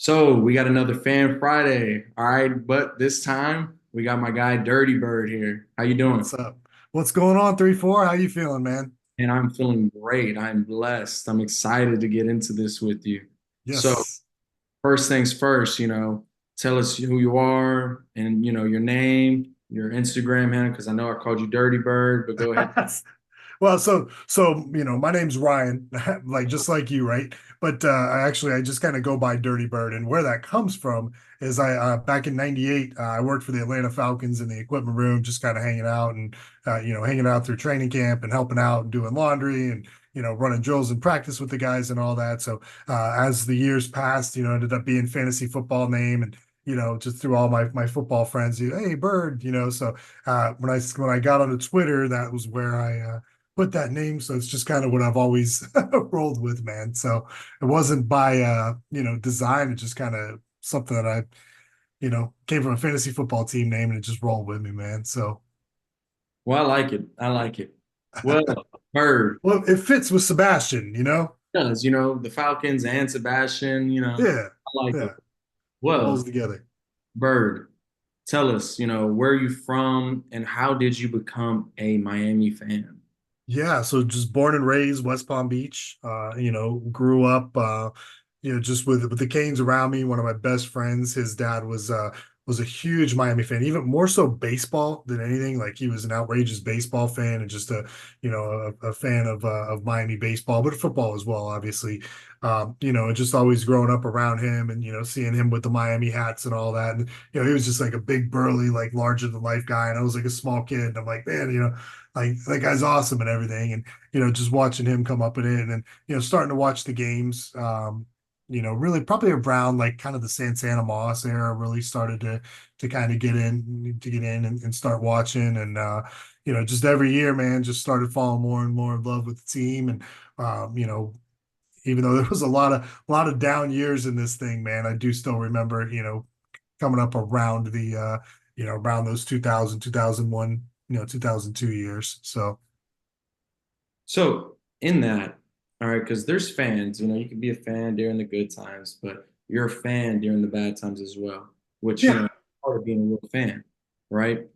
So we got another Fan Friday. All right, but this time we got my guy Dirty Bird here. How you doing? What's up? What's going on, 3-4? How you feeling, man? And I'm feeling great. I'm blessed. I'm excited to get into this with you. So Yes. first things first, tell us who you are and your name, your Instagram handle, because I know I called you Dirty Bird, but go ahead. Well, so my name's Ryan, like just like you, right? But I just kind of go by Dirty Bird, and where that comes from is I back in '98, I worked for the Atlanta Falcons in the equipment room, just kind of hanging out and hanging out through training camp and helping out and doing laundry and running drills and practice with the guys and all that. So as the years passed, ended up being fantasy football name and just through all my football friends, hey Bird, so when I got onto Twitter, that was where I put that name. So it's just kind of what I've always rolled with, man. So it wasn't by design. It just kind of something that I, came from a fantasy football team name and it just rolled with me, man. So Well, I like it. I like it. Well, Bird well, it fits with Sebastian. does, the Falcons and Sebastian, Yeah, I like it. yeah, Well, rolls together. Bird, tell us, where are you from and how did you become a Miami fan? Yeah, so just born and raised West Palm Beach. Grew up just with the Canes around me. One of my best friends, his dad was a huge Miami fan, even more so baseball than anything. Like he was an outrageous baseball fan and just a fan of Miami baseball, but football as well, obviously. And just always growing up around him and seeing him with the Miami hats and all that. And he was just like a big burly, like larger than life guy. And I was like a small kid. And I'm like, man, like that guy's awesome and everything. And just watching him come up in it, and then starting to watch the games. Really probably around like kind of the Santana Moss era, really started to kind of get in and start watching. And just every year, man, just started falling more and more in love with the team. And even though there was a lot of down years in this thing, man, I do still remember, coming up around the around those 2000, 2001, 2002 years. So So, in that, all right, because there's fans, you can be a fan during the good times, but you're a fan during the bad times as well, which, yeah, part of being a real fan, right?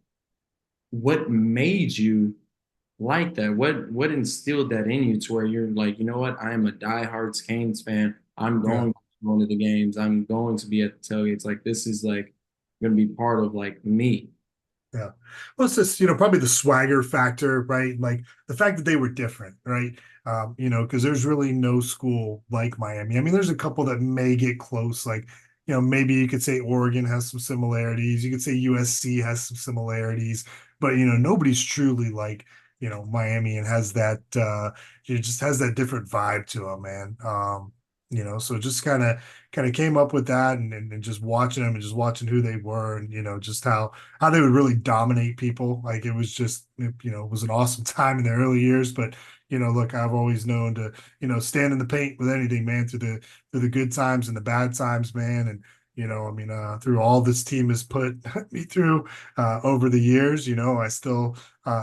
What made you like that? What instilled that in you to where you're like, you know what? I am a diehard Canes fan. I'm yeah. going to the games. I'm going to be at the tailgates. Like this is like going to be part of like me. Yeah. Well, it's just, probably the swagger factor, right? Like the fact that they were different, right? Because there's really no school like Miami. I mean, there's a couple that may get close, like, maybe you could say Oregon has some similarities. You could say USC has some similarities, but, nobody's truly like, Miami and has that, just has that different vibe to them, man. So just kind of came up with that and just watching them and just watching who they were and, just how they would really dominate people. Like it was just, it was an awesome time in the early years. But look, I've always known to, stand in the paint with anything, man, through the good times and the bad times, man. And I mean, through all this team has put me through over the years, I still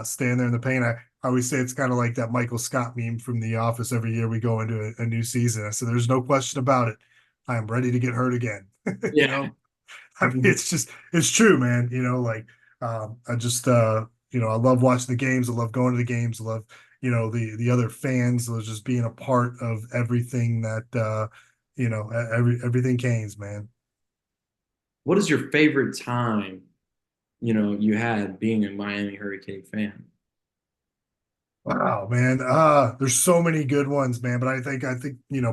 stand there in the paint. I always say it's kind of like that Michael Scott meme from The Office. Every year we go into a new season. I said, "There's no question about it. I am ready to get hurt again." you Yeah. know, I mean, it's true, man. Like I just I love watching the games. I love going to the games. I love, the other fans. I love just being a part of everything that everything Canes, man. What is your favorite time, you had being a Miami Hurricane fan? Wow, man. There's so many good ones, man. But I think,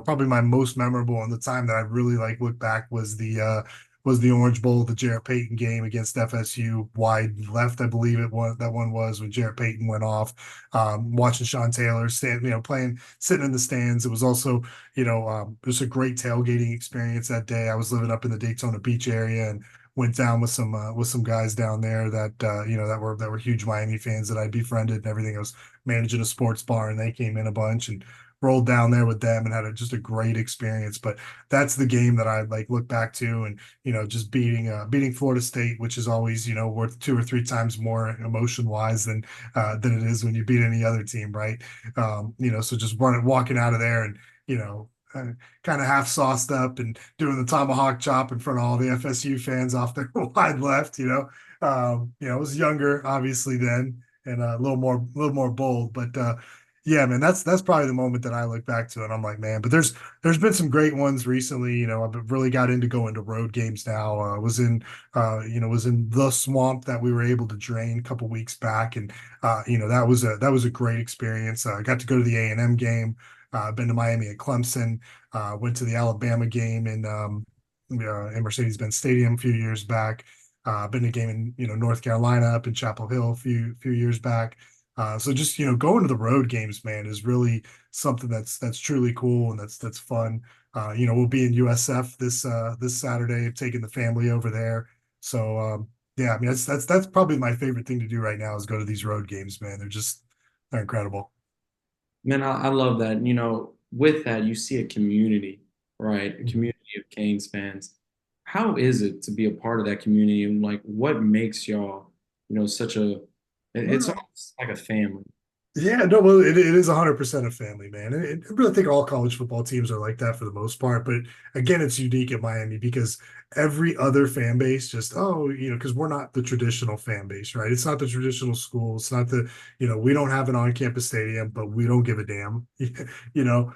probably my most memorable and the time that I really like look back was the Orange Bowl, the Jarrett Payton game against FSU, wide left, I believe that one was when Jarrett Payton went off. Watching Sean Taylor playing, sitting in the stands. It was also, it was a great tailgating experience that day. I was living up in the Daytona Beach area and went down with some guys down there that that were huge Miami fans that I befriended and everything. I was managing a sports bar and they came in a bunch and rolled down there with them and had just a great experience. But that's the game that I like look back to and just beating Florida State, which is always worth two or three times more emotion wise than it is when you beat any other team, right? So just walking out of there and kind of half sauced up and doing the tomahawk chop in front of all the FSU fans off their wide left. I was younger, obviously then, and a little more bold. But yeah, man, that's probably the moment that I look back to, and I'm like, man. But there's been some great ones recently. I've really got into going to road games now. Was in the swamp that we were able to drain a couple weeks back, and that was a great experience. I got to go to the A&M game. Been to Miami at Clemson. Went to the Alabama game in Mercedes-Benz Stadium a few years back. Been to a game in North Carolina up in Chapel Hill a few years back. So just going to the road games, man, is really something that's truly cool and that's fun. We'll be in USF this Saturday, taking the family over there. So yeah, I mean that's probably my favorite thing to do right now is go to these road games, man. They're incredible. Man, I love that. With that, you see a community, right? A Mhm. community of Canes fans. How is it to be a part of that community, and like what makes y'all, such a, it's Well, almost like a family. yeah, no, well, it is 100% a family, man. And I really think all college football teams are like that for the most part. But again, it's unique at Miami because every other fan base just, because we're not the traditional fan base, right? It's not the traditional school. It's not we don't have an on-campus stadium, but we don't give a damn, you know.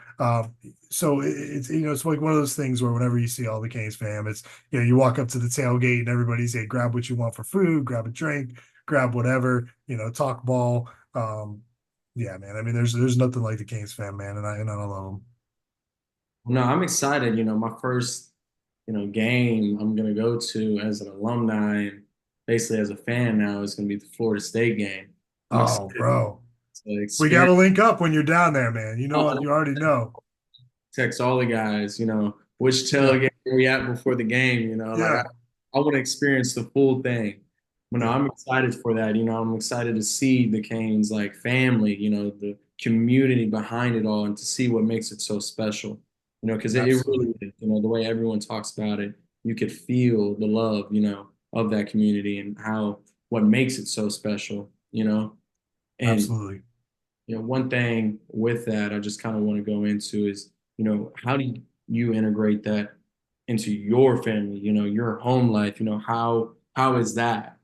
So it's like one of those things where whenever you see all the Canes fam, it's, you walk up to the tailgate and everybody's, hey, grab what you want for food, grab a drink, grab whatever, talk ball. Yeah, man. I mean, there's nothing like the Canes fan, man, and I love them. No, I'm excited. My first, game I'm gonna go to as an alumni and basically as a fan now is gonna be the Florida State game. I'm Oh, excited bro, to we got to experience. link up when you're down there, man. You know what? You already know. Text all the guys, which Yeah, tailgate are we at before the game, like yeah, I want to experience the full thing. But no, yeah. I'm excited for that. I'm excited to see the Canes like family, the community behind it all and to see what makes it so special. Because it Absolutely, really is, the way everyone talks about it, you could feel the love, of that community and how what makes it so special. And absolutely. one thing with that, I just kind of want to go into is, how do you integrate that into your family, your home life, how is that,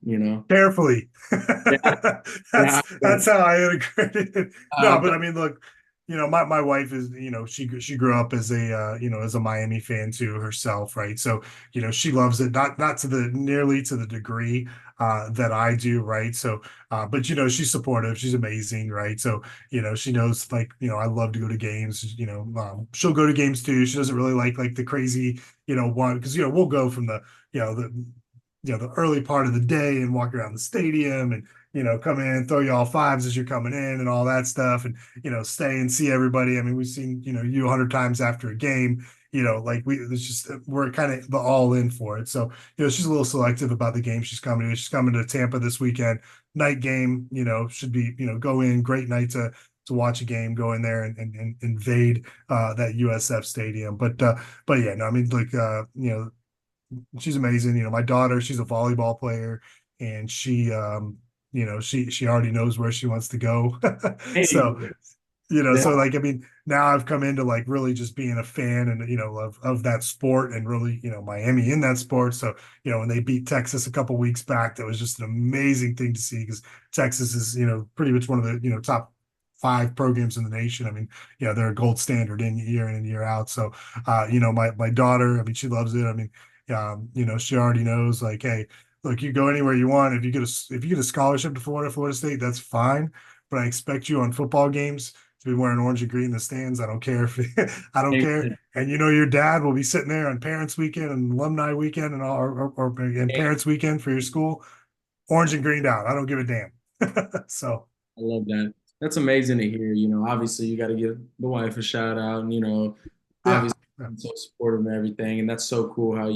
Carefully. Yeah, yeah, That's how I integrated it. I No, bet. but I mean, look, my wife is, she grew up as as a Miami fan too herself, right? So, she loves it, not to the nearly to the degree that I do, right? So, but she's supportive, she's amazing, right? So, she knows like, I love to go to games, she'll go to games too. She doesn't really like the crazy, one because we'll go from you know, the the early part of the day and walk around the stadium and come in, throw you all fives as you're coming in and all that stuff, and stay and see everybody. I mean, we've seen you 100 times after a game. Like it's just we're kind of the all in for it. So she's a little selective about the game she's coming to. She's coming to Tampa this weekend, night game. Should be go in, great night to watch a game, go in there and invade that USF stadium. But yeah, no, I mean like she's amazing. My daughter, she's a volleyball player, and she already knows where she wants to go. Hey, So, yeah, so like I mean, now I've come into like really just being a fan and of that sport and really, Miami in that sport. So, when they beat Texas a couple weeks back, that was just an amazing thing to see because Texas is, pretty much one of the, top five programs in the nation. I mean, they're a gold standard in and year out. So my daughter, I mean, she loves it. I mean, she already knows like, hey, look, you go anywhere you want. If you get a scholarship to Florida State, that's fine. But I expect you on football games to be wearing orange and green in the stands. I don't care if I don't care. amen. And your dad will be sitting there on Parents Weekend and Alumni Weekend and all, or and Parents Weekend for your school, orange and greened out. I don't give a damn. So I love that. That's amazing to hear. Obviously you got to give the wife a shout out, and yeah, obviously yeah, I'm so supportive and everything, and that's so cool how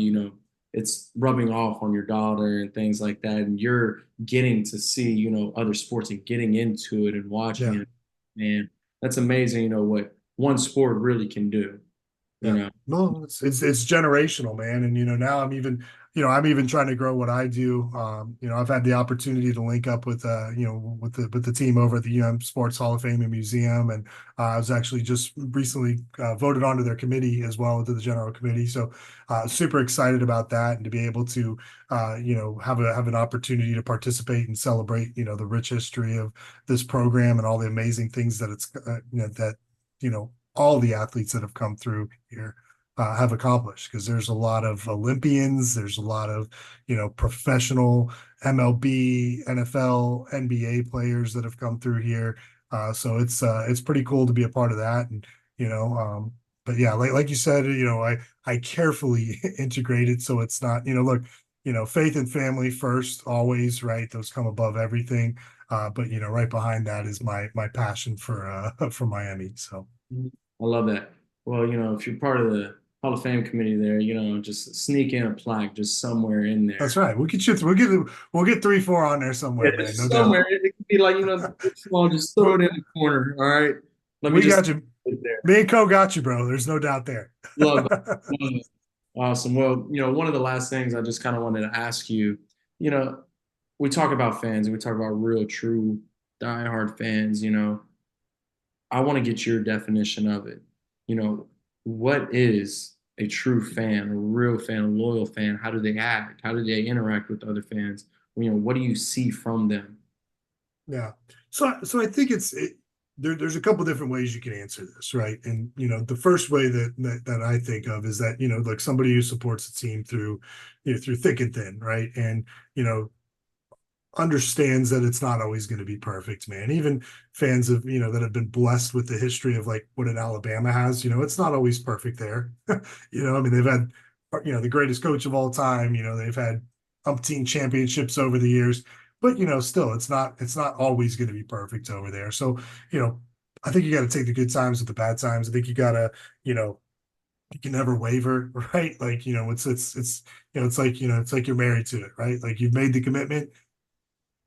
it's rubbing off on your daughter and things like that, and you're getting to see other sports and getting into it and watching yeah. it. Man, that's amazing. What one sport really can do. You Yeah. know, No, it's generational, man. And now I'm even, I'm even trying to grow what I do. I've had the opportunity to link up with, with the team over at the Sports Hall of Fame and Museum, and I was actually just recently voted onto their committee as well, into the general committee. So, super excited about that, and to be able to, have an opportunity to participate and celebrate, the rich history of this program and all the amazing things that all the athletes that have come through here have accomplished, because there's a lot of Olympians, there's a lot of professional MLB, NFL, NBA players that have come through here. So it's pretty cool to be a part of that, and you know, but yeah, like you said, I carefully integrate it so it's not, look, faith and family first, always, right? Those come above everything. But right behind that is my passion for for Miami. So Mhm. I love that. Well, if you're part of the Hall of Fame committee there, just sneak in a plaque just somewhere in that's there. right. We'll get 3, 4 on there Yeah, somewhere, man. No just doubt. somewhere. It could be like, small, just throw it in the corner. All right. Let me We just got you. put it there. Me and Co got you, bro. There's no doubt there. Love it. Love it. Awesome. Well, one of the last things I just kind of wanted to ask you, you know, we talk about fans and we talk about real, true, diehard fans, I want to get your definition of it. You know, what is a true fan, a real fan, a loyal fan? How do they act? How do they interact with other fans? What do you see from them? Yeah. So I think there's a couple different ways you can answer this, right? And the first way that I think of is that, like somebody who supports a team through, through thick and thin, right? And you know, understands that it's not always going to be perfect, man. Even fans of, that have been blessed with the history of like what an Alabama has, it's not always perfect there. I mean, they've had, the greatest coach of all time, they've had umpteen championships over the years, but still it's not always going to be perfect over there. So, you know, I think you got to take the good times with the bad times. I think you got to, you know, you can never waver, right? Like, it's like you're married to it, right? Like you've made the commitment,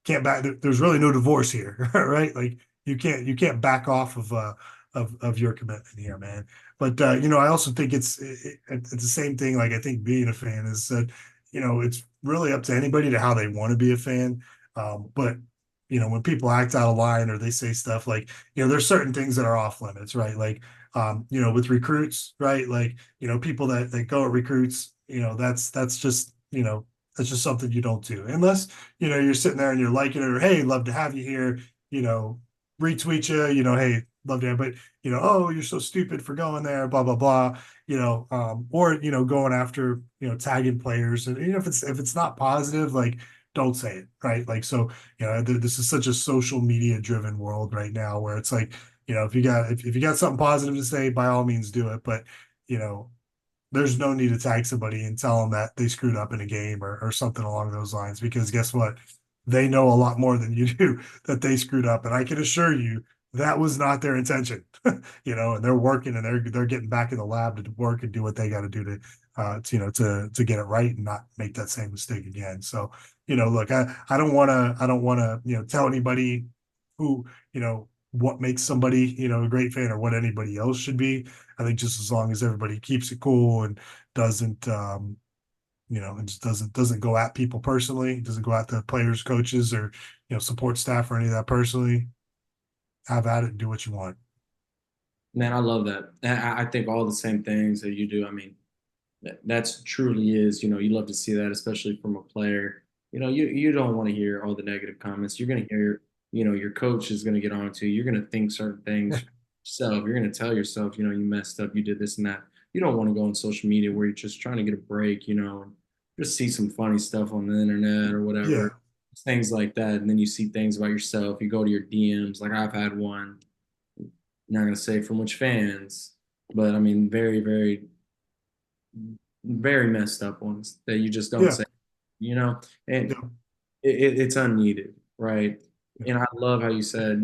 can't back. There's really no divorce here, right? Like you can't back off of your commitment here, man. But I also think it's the same thing. Like I think being a fan is that it's really up to anybody to how they want to be a fan. But when people act out of line or they say stuff like there's certain things that are off limits, right? Like with recruits, right? Like people that go at recruits, that's just something you don't do unless you're sitting there and you're liking it, or hey, love to have you here, you know, retweet you, hey, love to have, but oh, you're so stupid for going there, blah blah blah, or going after, tagging players, and if it's not positive, like don't say it, right? Like so, this is such a social media driven world right now where it's like, if you got something positive to say, by all means do it, but you know there's no need to tag somebody and tell them that they screwed up in a game, or something along those lines, because guess what? They know a lot more than you do that they screwed up. And I can assure you that was not their intention, and they're working and they're getting back in the lab to work and do what they got to do to get it right and not make that same mistake again. So, look, I don't want to, tell anybody who, what makes somebody, a great fan, or what anybody else should be. I think just as long as everybody keeps it cool and doesn't, and just doesn't go at people personally, doesn't go at the players, coaches, or support staff or any of that personally. Have at it and do what you want. Man, I love that. And I think all the same things that you do. I mean, that's truly is, you love to see that, especially from a player. You don't want to hear all the negative comments. You're going to hear, your coach is going to get on to you. You're going to think certain things yourself. You're going to tell yourself, you messed up, you did this and that. You don't want to go on social media where you're just trying to get a break, and just see some funny stuff on the internet or whatever, Yeah, things like that. And then you see things about yourself. You go to your DMs, like I've had one, not going to say from which fans, but I mean, very, very, very messed up ones that you just don't yeah, say, and yeah, it's unneeded, right? yeah, And I love how you said,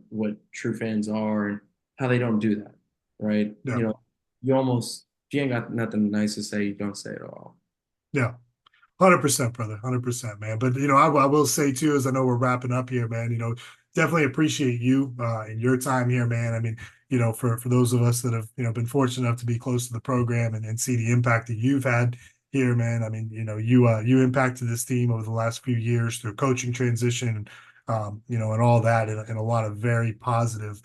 what true fans are and how they don't do that, right? yeah, You almost, if you ain't got nothing nice to say, you don't say it all. yeah. 100%, brother. 100%, man. But I will say too, as I know we're wrapping up here, man. Definitely appreciate you and your time here, man. I mean, for those of us that have been fortunate enough to be close to the program and see the impact that you've had. here, man. I mean, you impacted this team over the last few years through coaching transition, and all that in a lot of very positive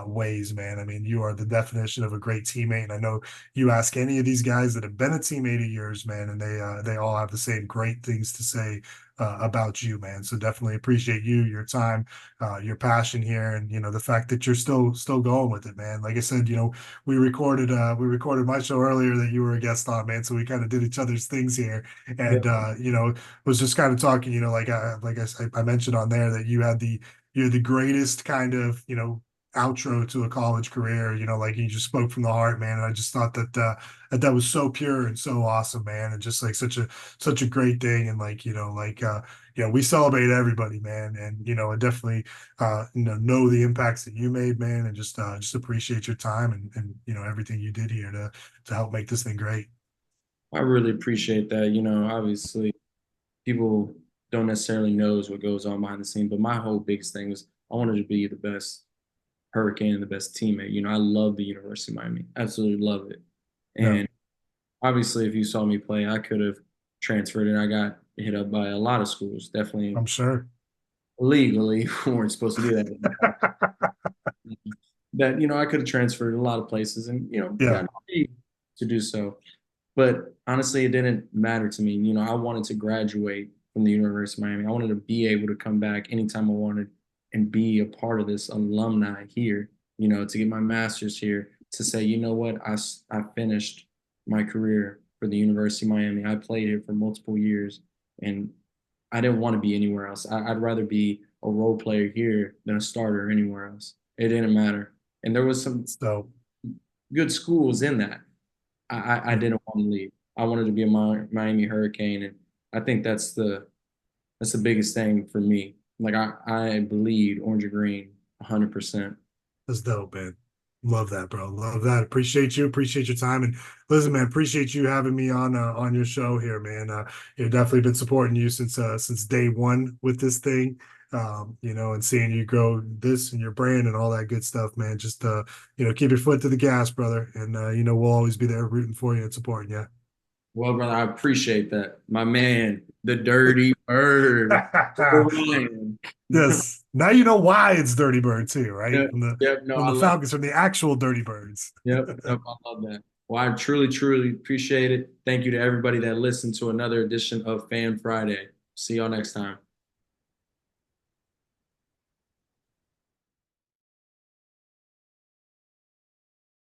ways, man. I mean, you are the definition of a great teammate. And I know you ask any of these guys that have been a teammate of yours, man, and they all have the same great things to say about you, man. So definitely appreciate you, your time, your passion here, and the fact that you're still going with it, man. Like I said, we recorded my show earlier that you were a guest on, man. So we kind of did each other's things here, Yeah. and was just kind of talking, I mentioned on there that you had the greatest kind of outro to a college career. Like you just spoke from the heart, man. And I just thought that was so pure and so awesome, man, and just like such a great thing. And we celebrate everybody, man, and I definitely know the impacts that you made, man, and just appreciate your time and everything you did here to help make this thing great. I really appreciate that. Obviously people don't necessarily knows what goes on behind the scene, but my whole biggest thing was I wanted to be the best Hurricane and the best teammate. I love the University of Miami. Absolutely love it. No, And obviously if you saw me play, I could have transferred and I got hit up by a lot of schools. Definitely I'm sure. legally weren't supposed to do that. That I could have transferred a lot of places and Yeah, got paid to do so. But honestly, it didn't matter to me. I wanted to graduate from the University of Miami. I wanted to be able to come back anytime I wanted and be a part of this alumni here, to get my master's here, to say, you know what, I finished my career for the University of Miami. I played here for multiple years and I didn't want to be anywhere else. I'd rather be a role player here than a starter anywhere else. It didn't matter. And there was some so good schools in that. I mm, didn't want to leave. I wanted to be a Miami Hurricane, and I think that's the biggest thing for me. Like I bleed orange and green 100%. that's dope, man. Love that, bro. Love that. Appreciate you. Appreciate your time. And listen, man, appreciate you having me on your show here, man. You've definitely been supporting you since day one with this thing. And seeing you grow this and your brand and all that good stuff, man. Just keep your foot to the gas, brother. And we'll always be there rooting for you and supporting you. Well, brother, I appreciate that. My man, the dirty bird. Ryan. Yes. Now you know why it's Dirty Bird too, right? Yep, From the yep, no, from I the love Falcons, from the actual Dirty Birds. Yep, yep, I love that. Well, I truly, truly appreciate it. Thank you to everybody that listened to another edition of Fan Friday. See y'all next time.